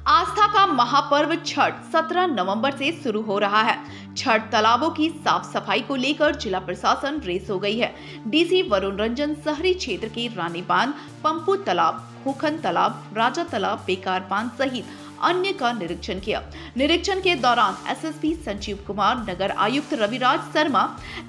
आस्था का महापर्व छठ 17 नवंबर से शुरू हो रहा है। छठ तालाबों की साफ सफाई को लेकर जिला प्रशासन रेस हो गई है। डीसी वरुण रंजन शहरी क्षेत्र के रानी बांध, पंपू तालाब, हुखन तालाब, राजा तालाब, बेकार बांध सहित अन्य का निरीक्षण किया। निरीक्षण के दौरान एसएसपी संजीव कुमार, नगर आयुक्त रविराज शर्मा,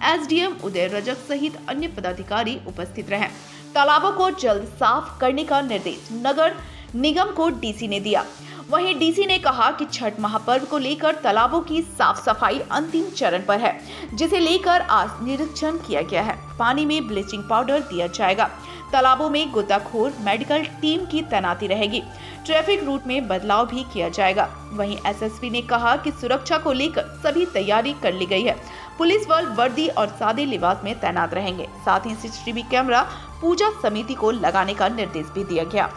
एसडीएम उदय रजक सहित अन्य पदाधिकारी उपस्थित रहे। तालाबों को जल्द साफ करने का निर्देश नगर निगम को डीसी ने दिया। वहीं डीसी ने कहा कि छठ महापर्व को लेकर तालाबों की साफ सफाई अंतिम चरण पर है, जिसे लेकर आज निरीक्षण किया गया है। पानी में ब्लीचिंग पाउडर दिया जाएगा। तालाबों में गोताखोर मेडिकल टीम की तैनाती रहेगी। ट्रैफिक रूट में बदलाव भी किया जाएगा। वहीं एसएसपी ने कहा कि सुरक्षा को लेकर सभी तैयारी कर ली गई है। पुलिस बल वर्दी और सादे लिबास में तैनात रहेंगे। साथ ही सीसीटीवी कैमरा पूजा समिति को लगाने का निर्देश भी दिया गया।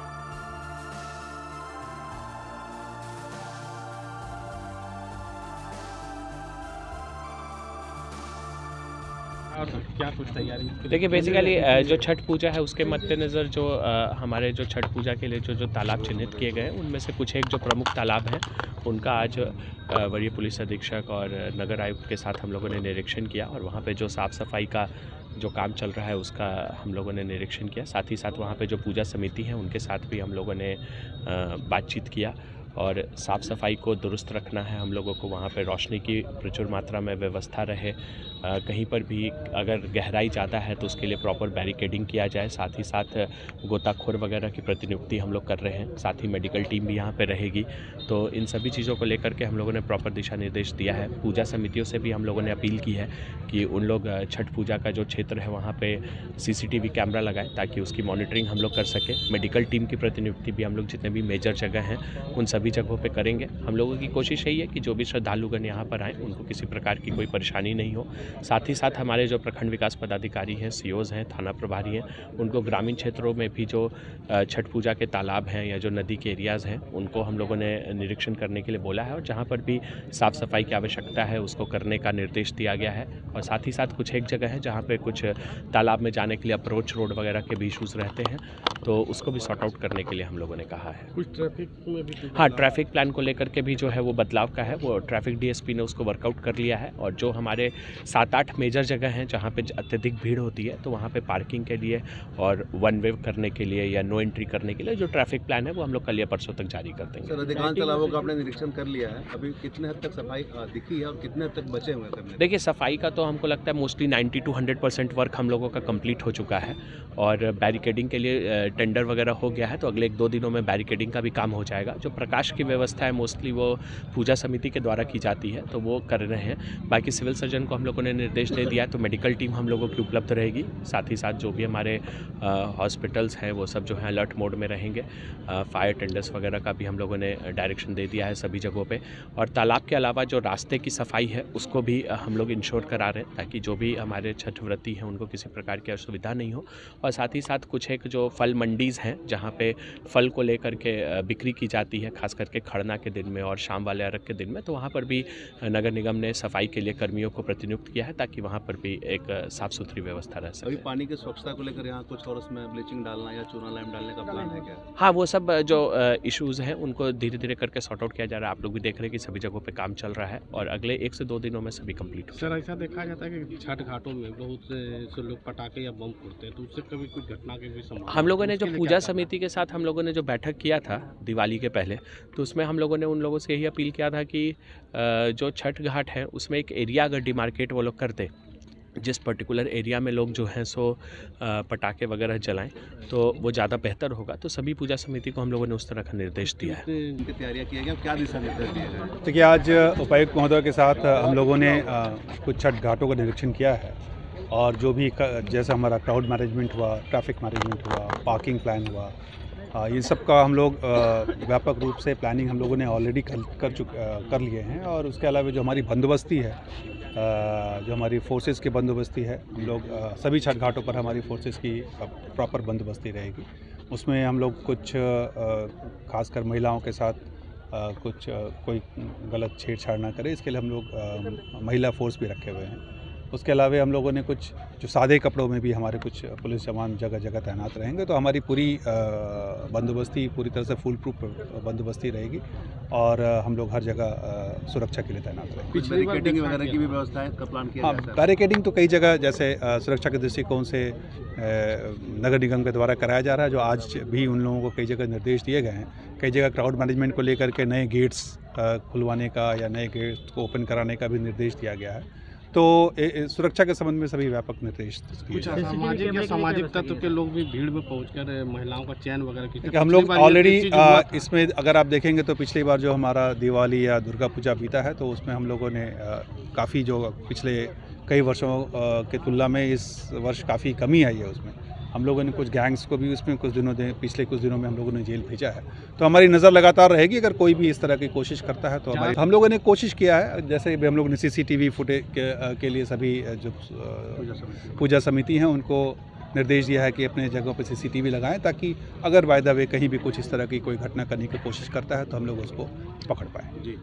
और क्या कुछ तैयारी? देखिए, बेसिकली जो छठ पूजा है उसके मद्देनज़र जो हमारे जो छठ पूजा के लिए जो तालाब चिन्हित किए गए हैं, उनमें से कुछ एक जो प्रमुख तालाब हैं उनका आज वरीय पुलिस अधीक्षक और नगर आयुक्त के साथ हम लोगों ने निरीक्षण किया और वहाँ पे जो साफ़ सफाई का जो काम चल रहा है उसका हम लोगों ने निरीक्षण किया। साथ ही साथ वहाँ पे जो पूजा समिति है उनके साथ भी हम लोगों ने बातचीत किया और साफ़ सफाई को दुरुस्त रखना है। हम लोगों को वहाँ पे रोशनी की प्रचुर मात्रा में व्यवस्था रहे। कहीं पर भी अगर गहराई ज़्यादा है तो उसके लिए प्रॉपर बैरिकेडिंग किया जाए। साथ ही साथ गोताखोर वगैरह की प्रतिनियुक्ति हम लोग कर रहे हैं। साथ ही मेडिकल टीम भी यहाँ पे रहेगी। तो इन सभी चीज़ों को लेकर के हम लोगों ने प्रॉपर दिशा निर्देश दिया है। पूजा समितियों से भी हम लोगों ने अपील की है कि उन लोग छठ पूजा का जो क्षेत्र है वहाँ पे सीसीटीवी कैमरा लगाएं ताकि उसकी मॉनिटरिंग हम लोग कर सकें। मेडिकल टीम की प्रतिनियुक्ति भी हम लोग जितने भी मेजर जगह हैं उन सभी जगहों पे करेंगे। हम लोगों की कोशिश यही है कि जो भी श्रद्धालुगण यहाँ पर आएँ उनको किसी प्रकार की कोई परेशानी नहीं हो। साथ ही साथ हमारे जो प्रखंड विकास पदाधिकारी हैं, सीओज़ हैं, थाना प्रभारी हैं, उनको ग्रामीण क्षेत्रों में भी जो छठ पूजा के तालाब हैं या जो नदी के एरियाज़ हैं उनको हम लोगों ने निरीक्षण करने के लिए बोला है और जहाँ पर भी साफ़ सफाई की आवश्यकता है उसको करने का निर्देश दिया गया है। और साथ ही साथ कुछ एक जगह है जहाँ पर कुछ तालाब में जाने के लिए अप्रोच रोड वगैरह के भी इशूज़ रहते हैं, तो उसको भी सॉर्ट आउट करने के लिए हम लोगों ने कहा है। कुछ ट्रैफिक में भी हाँ, ट्रैफिक प्लान को लेकर के भी जो है वो बदलाव का है, वो ट्रैफिक डीएसपी ने उसको वर्कआउट कर लिया है। और जो हमारे 7-8 मेजर जगह हैं जहाँ पे अत्यधिक भीड़ होती है तो वहाँ पे पार्किंग के लिए और वन वे करने के लिए या नो एंट्री करने के लिए जो ट्रैफिक प्लान है वो हम लोग कल या परसों तक जारी कर देंगे। सर, अधिकांश तालाबों का आपने निरीक्षण कर लिया है, अभी कितने हद तक सफाई दिखी है और कितने हद तक बचे हुए हैं? देखिए, सफाई का तो हमको लगता है मोस्टली 90 to 100% वर्क हम लोगों का कंप्लीट हो चुका है और बैरिकेडिंग के लिए टेंडर वगैरह हो गया है, तो अगले 1-2 दिनों में बैरिकेडिंग का भी काम हो जाएगा। जो प्रकाश की व्यवस्था है मोस्टली वो पूजा समिति के द्वारा की जाती है, तो वो कर रहे हैं। बाकी सिविल सर्जन को हम लोगों ने निर्देश दे दिया है, तो मेडिकल टीम हम लोगों की उपलब्ध रहेगी। साथ ही साथ जो भी हमारे हॉस्पिटल्स हैं वो सब जो है अलर्ट मोड में रहेंगे। फायर टेंडर्स वगैरह का भी हम लोगों ने डायरेक्शन दे दिया है सभी जगहों पे। और तालाब के अलावा जो रास्ते की सफाई है उसको भी हम लोग इंश्योर करा रहे हैं ताकि जो भी हमारे छठ व्रती हैं उनको किसी प्रकार की असुविधा नहीं हो। और साथ ही साथ कुछ एक जो फल मंडीज़ हैं जहाँ पे फल को लेकर के बिक्री की जाती है, खास करके खड़ना के दिन में और शाम वाले अर्घ के दिन में, तो वहाँ पर भी नगर निगम ने सफाई के लिए कर्मियों को प्रतिनियुक्त किया है ताकि वहाँ पर भी एक साफ सुथरी व्यवस्था रह सके। अभी पानी की स्वच्छता को लेकर यहाँ कुछ और उसमें ब्लीचिंग डालना या चूना लाइम डालने का प्लान है क्या? हाँ, वो सब जो इश्यूज़ हैं उनको धीरे धीरे करके सॉर्ट आउट किया जा रहा है। आप लोग भी देख रहे हैं कि सभी जगहों पे काम चल रहा है और अगले 1 से 2 दिनों में सभी कंप्लीट हो। सर, ऐसा देखा जाता है कि छठ घाटों में बहुत से लोग पटाखे या बम फोड़ते हैं, तो उससे कभी कुछ घटना के भी संभावना? हम लोगों ने जो पूजा समिति के साथ हम लोगों ने जो बैठक किया था दिवाली के पहले, तो उसमें हम लोगों ने उन लोगों से यही अपील किया था कि जो छठ घाट है उसमें एक एरिया अगर डिमार्केट वो लोग करते, जिस पर्टिकुलर एरिया में लोग जो हैं सो पटाखे वगैरह जलाएं तो वो ज़्यादा बेहतर होगा। तो सभी पूजा समिति को हम लोगों ने उस तरह का निर्देश दिया है। इनकी तैयारियां की गई, क्या दिशा निर्देश दिए गए? देखिए, आज उपायुक्त महोदय के साथ हम लोगों ने कुछ छठ घाटों का निरीक्षण किया है और जो भी जैसा हमारा क्राउड मैनेजमेंट हुआ, ट्रैफिक मैनेजमेंट हुआ, पार्किंग प्लान हुआ, ये सब का हम लोग व्यापक रूप से प्लानिंग हम लोगों ने ऑलरेडी कर लिए हैं। और उसके अलावा जो हमारी बंदोबस्ती है, जो हमारी फोर्सेस की बंदोबस्ती है, हम लोग सभी छठ घाटों पर हमारी फोर्सेस की प्रॉपर बंदोबस्ती रहेगी। उसमें हम लोग कुछ खासकर महिलाओं के साथ कोई गलत छेड़छाड़ ना करे, इसके लिए हम लोग महिला फोर्स भी रखे हुए हैं। उसके अलावा हम लोगों ने कुछ जो सादे कपड़ों में भी हमारे कुछ पुलिस जवान जगह जगह तैनात रहेंगे। तो हमारी पूरी बंदोबस्ती पूरी तरह से फुल प्रूफ बंदोबस्ती रहेगी और हम लोग हर जगह सुरक्षा के लिए तैनात रहेंगे। कुछ बैरिकेडिंग वगैरह की भी व्यवस्था है का प्लान किया हाँ, जाता है? बैरिकेडिंग तो कई जगह जैसे सुरक्षा के दृष्टिकोण से नगर निगम के द्वारा कराया जा रहा है, जो आज भी उन लोगों को कई जगह निर्देश दिए गए हैं। कई जगह क्राउड मैनेजमेंट को लेकर के नए गेट्स खुलवाने का या नए गेट्स को ओपन कराने का भी निर्देश दिया गया है। तो सुरक्षा के संबंध में सभी व्यापक निर्देश दिए कुछ गए हैं। असामाजिक या सामाजिक तत्व के लोग भी भीड़ में पहुंचकर महिलाओं का चयन वगैरह देखिए, हम लोग ऑलरेडी इसमें अगर आप देखेंगे तो पिछली बार जो हमारा दिवाली या दुर्गा पूजा बीता है तो उसमें हम लोगों ने काफ़ी जो पिछले कई वर्षों के तुलना में इस वर्ष काफ़ी कमी आई है। उसमें हम लोगों ने कुछ गैंग्स को भी उसमें पिछले कुछ दिनों में हम लोगों ने जेल भेजा है। तो हमारी नज़र लगातार रहेगी, अगर कोई भी इस तरह की कोशिश करता है तो हम लोगों ने कोशिश किया है। जैसे भी हम लोगों ने CCTV फुटेज के लिए सभी जो पूजा समिति हैं उनको निर्देश दिया है कि अपने जगहों पर CCTV लगाएं, ताकि अगर बाय द वे कहीं भी कुछ इस तरह की कोई घटना करने की कोशिश करता है तो हम लोग उसको पकड़ पाएँ। जी।